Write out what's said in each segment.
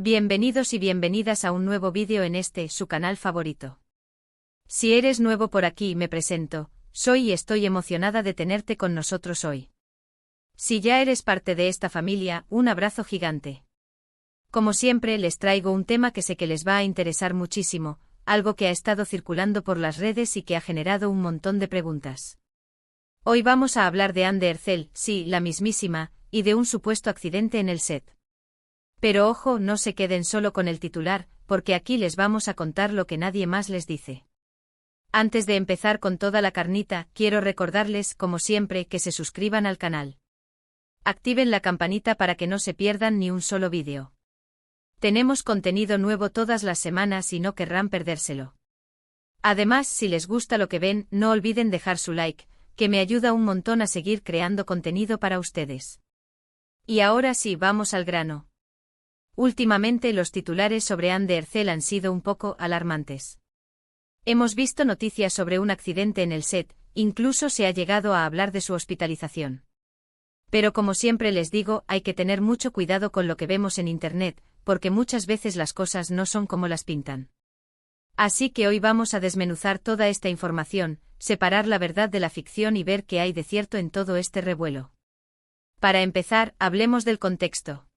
Bienvenidos y bienvenidas a un nuevo vídeo en su canal favorito. Si eres nuevo por aquí, me presento, soy y estoy emocionada de tenerte con nosotros hoy. Si ya eres parte de esta familia, un abrazo gigante. Como siempre, les traigo un tema que sé que les va a interesar muchísimo, algo que ha estado circulando por las redes y que ha generado un montón de preguntas. Hoy vamos a hablar de Anne Ercel, sí, la mismísima, y de un supuesto accidente en el set. Pero ojo, no se queden solo con el titular, porque aquí les vamos a contar lo que nadie más les dice. Antes de empezar con toda la carnita, quiero recordarles, como siempre, que se suscriban al canal. Activen la campanita para que no se pierdan ni un solo vídeo. Tenemos contenido nuevo todas las semanas y no querrán perdérselo. Además, si les gusta lo que ven, no olviden dejar su like, que me ayuda un montón a seguir creando contenido para ustedes. Y ahora sí, vamos al grano. Últimamente los titulares sobre Anne Ercel han sido un poco alarmantes. Hemos visto noticias sobre un accidente en el set, incluso se ha llegado a hablar de su hospitalización. Pero como siempre les digo, hay que tener mucho cuidado con lo que vemos en internet, porque muchas veces las cosas no son como las pintan. Así que hoy vamos a desmenuzar toda esta información, separar la verdad de la ficción y ver qué hay de cierto en todo este revuelo. Para empezar, hablemos del contexto.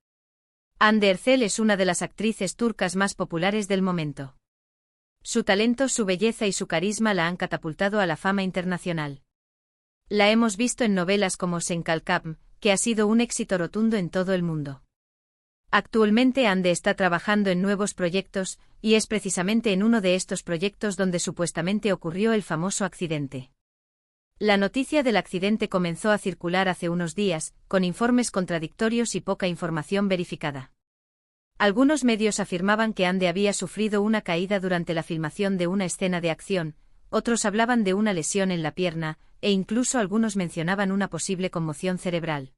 Anne Ercel es una de las actrices turcas más populares del momento. Su talento, su belleza y su carisma la han catapultado a la fama internacional. La hemos visto en novelas como Sen Kalkam, que ha sido un éxito rotundo en todo el mundo. Actualmente Anne está trabajando en nuevos proyectos, y es precisamente en uno de estos proyectos donde supuestamente ocurrió el famoso accidente. La noticia del accidente comenzó a circular hace unos días, con informes contradictorios y poca información verificada. Algunos medios afirmaban que Anne había sufrido una caída durante la filmación de una escena de acción, otros hablaban de una lesión en la pierna, e incluso algunos mencionaban una posible conmoción cerebral.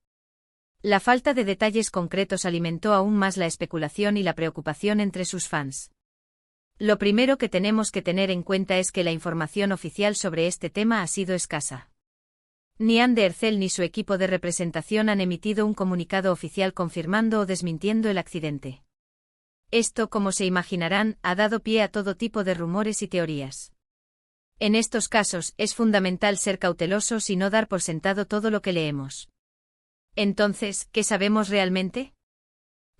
La falta de detalles concretos alimentó aún más la especulación y la preocupación entre sus fans. Lo primero que tenemos que tener en cuenta es que la información oficial sobre este tema ha sido escasa. Ni Anne Ercel ni su equipo de representación han emitido un comunicado oficial confirmando o desmintiendo el accidente. Esto, como se imaginarán, ha dado pie a todo tipo de rumores y teorías. En estos casos, es fundamental ser cautelosos y no dar por sentado todo lo que leemos. Entonces, ¿qué sabemos realmente?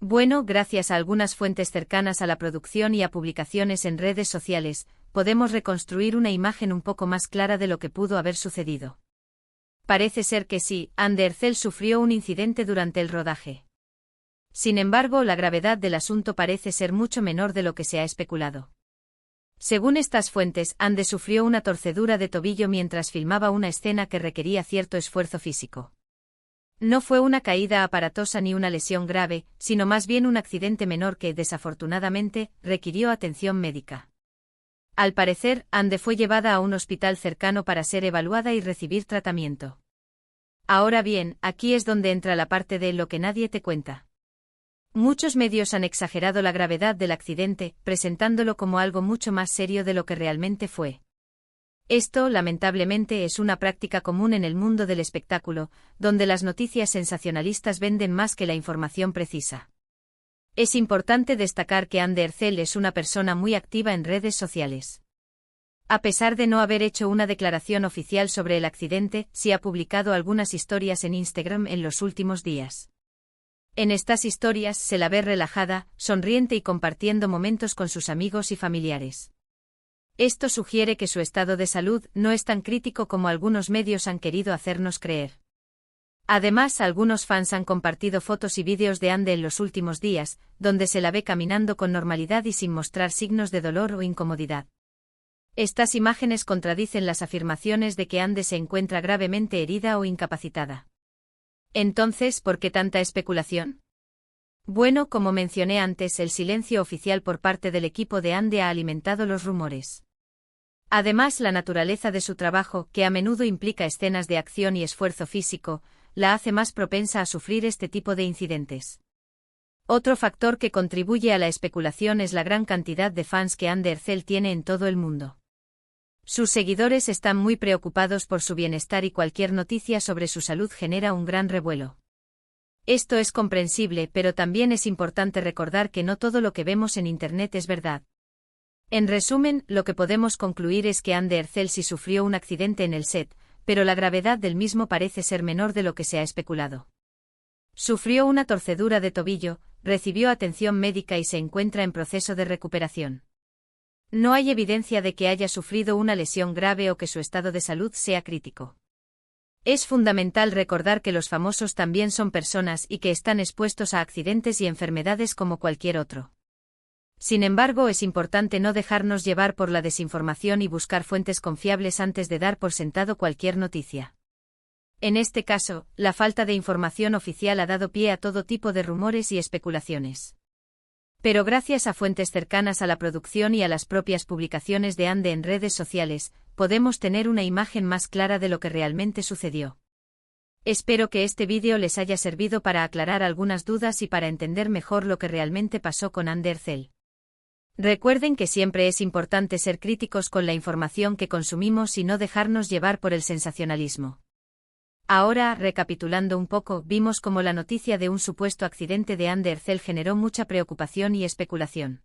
Bueno, gracias a algunas fuentes cercanas a la producción y a publicaciones en redes sociales, podemos reconstruir una imagen un poco más clara de lo que pudo haber sucedido. Parece ser que sí, Anne Ercel sufrió un incidente durante el rodaje. Sin embargo, la gravedad del asunto parece ser mucho menor de lo que se ha especulado. Según estas fuentes, Anne sufrió una torcedura de tobillo mientras filmaba una escena que requería cierto esfuerzo físico. No fue una caída aparatosa ni una lesión grave, sino más bien un accidente menor que, desafortunadamente, requirió atención médica. Al parecer, Anne fue llevada a un hospital cercano para ser evaluada y recibir tratamiento. Ahora bien, aquí es donde entra la parte de lo que nadie te cuenta. Muchos medios han exagerado la gravedad del accidente, presentándolo como algo mucho más serio de lo que realmente fue. Esto, lamentablemente, es una práctica común en el mundo del espectáculo, donde las noticias sensacionalistas venden más que la información precisa. Es importante destacar que Anne Ercel es una persona muy activa en redes sociales. A pesar de no haber hecho una declaración oficial sobre el accidente, sí ha publicado algunas historias en Instagram en los últimos días. En estas historias se la ve relajada, sonriente y compartiendo momentos con sus amigos y familiares. Esto sugiere que su estado de salud no es tan crítico como algunos medios han querido hacernos creer. Además, algunos fans han compartido fotos y vídeos de Anne en los últimos días, donde se la ve caminando con normalidad y sin mostrar signos de dolor o incomodidad. Estas imágenes contradicen las afirmaciones de que Anne se encuentra gravemente herida o incapacitada. Entonces, ¿por qué tanta especulación? Bueno, como mencioné antes, el silencio oficial por parte del equipo de Anne ha alimentado los rumores. Además, la naturaleza de su trabajo, que a menudo implica escenas de acción y esfuerzo físico, la hace más propensa a sufrir este tipo de incidentes. Otro factor que contribuye a la especulación es la gran cantidad de fans que Anne Ercel tiene en todo el mundo. Sus seguidores están muy preocupados por su bienestar y cualquier noticia sobre su salud genera un gran revuelo. Esto es comprensible, pero también es importante recordar que no todo lo que vemos en Internet es verdad. En resumen, lo que podemos concluir es que Ander Celsi sufrió un accidente en el set, pero la gravedad del mismo parece ser menor de lo que se ha especulado. Sufrió una torcedura de tobillo, recibió atención médica y se encuentra en proceso de recuperación. No hay evidencia de que haya sufrido una lesión grave o que su estado de salud sea crítico. Es fundamental recordar que los famosos también son personas y que están expuestos a accidentes y enfermedades como cualquier otro. Sin embargo, es importante no dejarnos llevar por la desinformación y buscar fuentes confiables antes de dar por sentado cualquier noticia. En este caso, la falta de información oficial ha dado pie a todo tipo de rumores y especulaciones. Pero gracias a fuentes cercanas a la producción y a las propias publicaciones de Ande en redes sociales, podemos tener una imagen más clara de lo que realmente sucedió. Espero que este vídeo les haya servido para aclarar algunas dudas y para entender mejor lo que realmente pasó con Ander Cell. Recuerden que siempre es importante ser críticos con la información que consumimos y no dejarnos llevar por el sensacionalismo. Ahora, recapitulando un poco, vimos cómo la noticia de un supuesto accidente de Ander Cell generó mucha preocupación y especulación.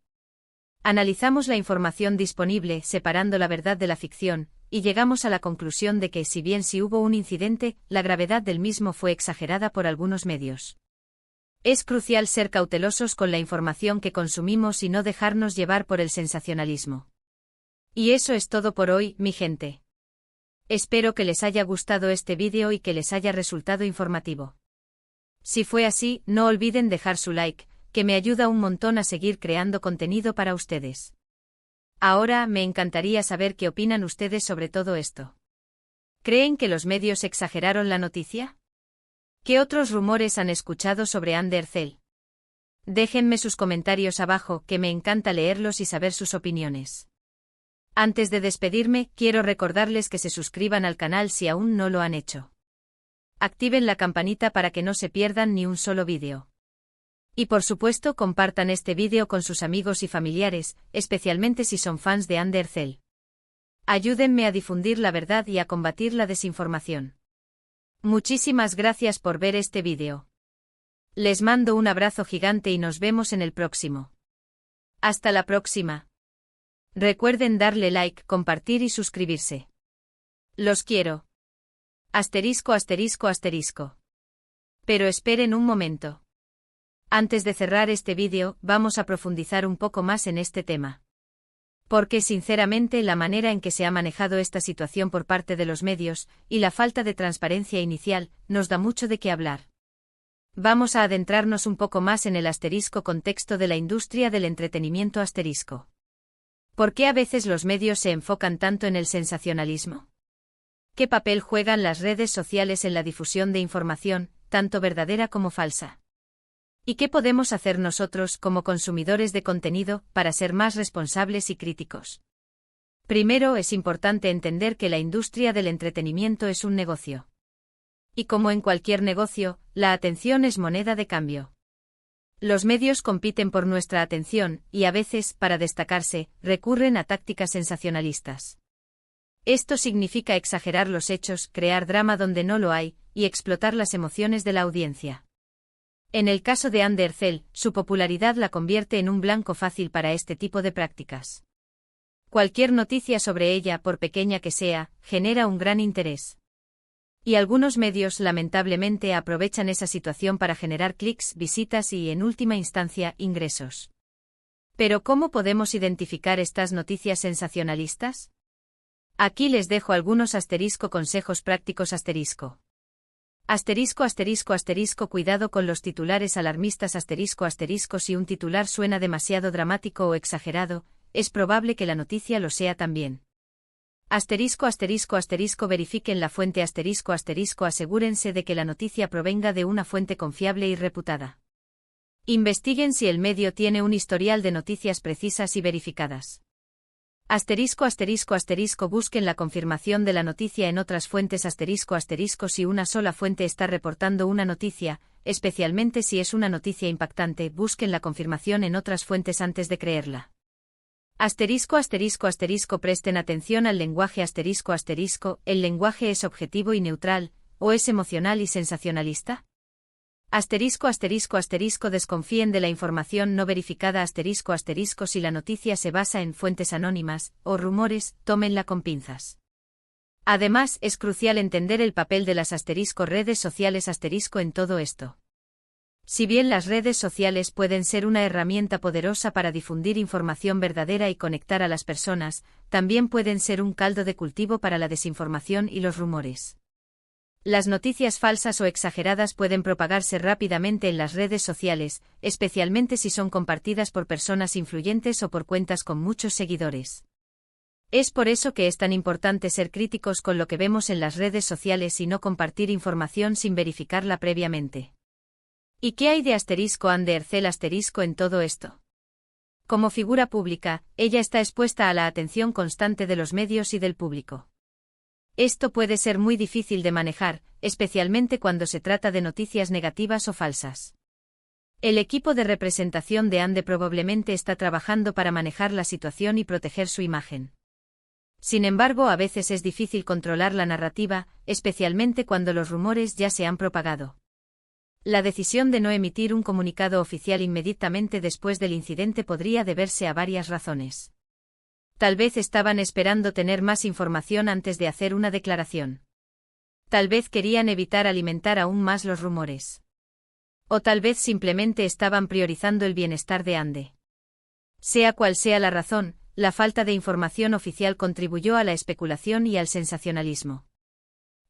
Analizamos la información disponible, separando la verdad de la ficción, y llegamos a la conclusión de que, si bien sí hubo un incidente, la gravedad del mismo fue exagerada por algunos medios. Es crucial ser cautelosos con la información que consumimos y no dejarnos llevar por el sensacionalismo. Y eso es todo por hoy, mi gente. Espero que les haya gustado este vídeo y que les haya resultado informativo. Si fue así, no olviden dejar su like, que me ayuda un montón a seguir creando contenido para ustedes. Ahora, me encantaría saber qué opinan ustedes sobre todo esto. ¿Creen que los medios exageraron la noticia? ¿Qué otros rumores han escuchado sobre Ander Cell? Déjenme sus comentarios abajo, que me encanta leerlos y saber sus opiniones. Antes de despedirme, quiero recordarles que se suscriban al canal si aún no lo han hecho. Activen la campanita para que no se pierdan ni un solo vídeo. Y por supuesto, compartan este vídeo con sus amigos y familiares, especialmente si son fans de Ander Cell. Ayúdenme a difundir la verdad y a combatir la desinformación. Muchísimas gracias por ver este vídeo. Les mando un abrazo gigante y nos vemos en el próximo. Hasta la próxima. Recuerden darle like, compartir y suscribirse. Los quiero. Asterisco, asterisco, asterisco. Pero esperen un momento. Antes de cerrar este vídeo, vamos a profundizar un poco más en este tema. Porque sinceramente la manera en que se ha manejado esta situación por parte de los medios, y la falta de transparencia inicial, nos da mucho de qué hablar. Vamos a adentrarnos un poco más en el asterisco contexto de la industria del entretenimiento asterisco. ¿Por qué a veces los medios se enfocan tanto en el sensacionalismo? ¿Qué papel juegan las redes sociales en la difusión de información, tanto verdadera como falsa? ¿Y qué podemos hacer nosotros, como consumidores de contenido, para ser más responsables y críticos? Primero, es importante entender que la industria del entretenimiento es un negocio. Y como en cualquier negocio, la atención es moneda de cambio. Los medios compiten por nuestra atención, y a veces, para destacarse, recurren a tácticas sensacionalistas. Esto significa exagerar los hechos, crear drama donde no lo hay, y explotar las emociones de la audiencia. En el caso de Ander Cell, su popularidad la convierte en un blanco fácil para este tipo de prácticas. Cualquier noticia sobre ella, por pequeña que sea, genera un gran interés. Y algunos medios lamentablemente aprovechan esa situación para generar clics, visitas y, en última instancia, ingresos. Pero ¿cómo podemos identificar estas noticias sensacionalistas? Aquí les dejo algunos consejos prácticos cuidado con los titulares alarmistas si un titular suena demasiado dramático o exagerado, es probable que la noticia lo sea también. Verifiquen la fuente asegúrense de que la noticia provenga de una fuente confiable y reputada. Investiguen si el medio tiene un historial de noticias precisas y verificadas. Busquen la confirmación de la noticia en otras fuentes si una sola fuente está reportando una noticia, especialmente si es una noticia impactante, busquen la confirmación en otras fuentes antes de creerla. Presten atención al lenguaje ¿el lenguaje es objetivo y neutral, o es emocional y sensacionalista? Asterisco asterisco asterisco desconfíen de la información no verificada asterisco asterisco si la noticia se basa en fuentes anónimas o rumores, tómenla con pinzas. Además, es crucial entender el papel de las asterisco redes sociales asterisco en todo esto. Si bien las redes sociales pueden ser una herramienta poderosa para difundir información verdadera y conectar a las personas, también pueden ser un caldo de cultivo para la desinformación y los rumores. Las noticias falsas o exageradas pueden propagarse rápidamente en las redes sociales, especialmente si son compartidas por personas influyentes o por cuentas con muchos seguidores. Es por eso que es tan importante ser críticos con lo que vemos en las redes sociales y no compartir información sin verificarla previamente. ¿Y qué hay de Anne Ercel en todo esto? Como figura pública, ella está expuesta a la atención constante de los medios y del público. Esto puede ser muy difícil de manejar, especialmente cuando se trata de noticias negativas o falsas. El equipo de representación de Anne probablemente está trabajando para manejar la situación y proteger su imagen. Sin embargo, a veces es difícil controlar la narrativa, especialmente cuando los rumores ya se han propagado. La decisión de no emitir un comunicado oficial inmediatamente después del incidente podría deberse a varias razones. Tal vez estaban esperando tener más información antes de hacer una declaración. Tal vez querían evitar alimentar aún más los rumores. O tal vez simplemente estaban priorizando el bienestar de Anne. Sea cual sea la razón, la falta de información oficial contribuyó a la especulación y al sensacionalismo.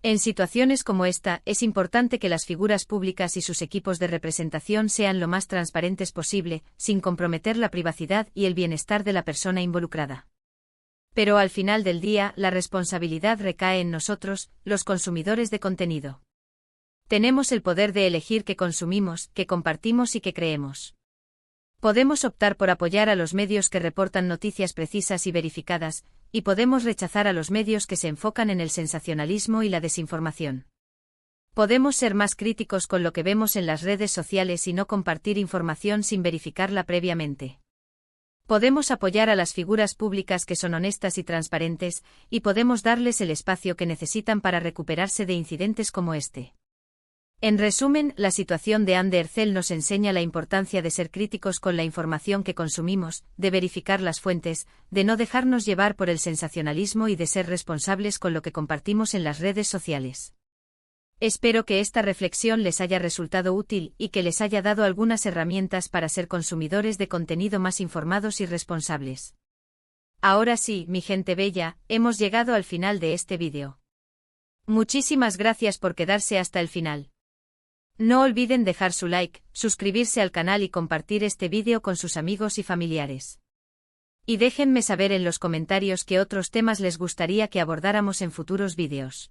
En situaciones como esta, es importante que las figuras públicas y sus equipos de representación sean lo más transparentes posible, sin comprometer la privacidad y el bienestar de la persona involucrada. Pero al final del día, la responsabilidad recae en nosotros, los consumidores de contenido. Tenemos el poder de elegir qué consumimos, qué compartimos y qué creemos. Podemos optar por apoyar a los medios que reportan noticias precisas y verificadas, y podemos rechazar a los medios que se enfocan en el sensacionalismo y la desinformación. Podemos ser más críticos con lo que vemos en las redes sociales y no compartir información sin verificarla previamente. Podemos apoyar a las figuras públicas que son honestas y transparentes, y podemos darles el espacio que necesitan para recuperarse de incidentes como este. En resumen, la situación de Anne Ercel nos enseña la importancia de ser críticos con la información que consumimos, de verificar las fuentes, de no dejarnos llevar por el sensacionalismo y de ser responsables con lo que compartimos en las redes sociales. Espero que esta reflexión les haya resultado útil y que les haya dado algunas herramientas para ser consumidores de contenido más informados y responsables. Ahora sí, mi gente bella, hemos llegado al final de este vídeo. Muchísimas gracias por quedarse hasta el final. No olviden dejar su like, suscribirse al canal y compartir este vídeo con sus amigos y familiares. Y déjenme saber en los comentarios qué otros temas les gustaría que abordáramos en futuros vídeos.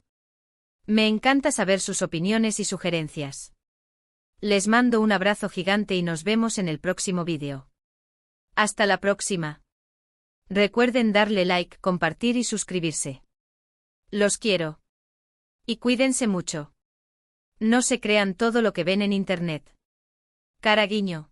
Me encanta saber sus opiniones y sugerencias. Les mando un abrazo gigante y nos vemos en el próximo vídeo. Hasta la próxima. Recuerden darle like, compartir y suscribirse. Los quiero. Y cuídense mucho. No se crean todo lo que ven en internet. Cara guiño.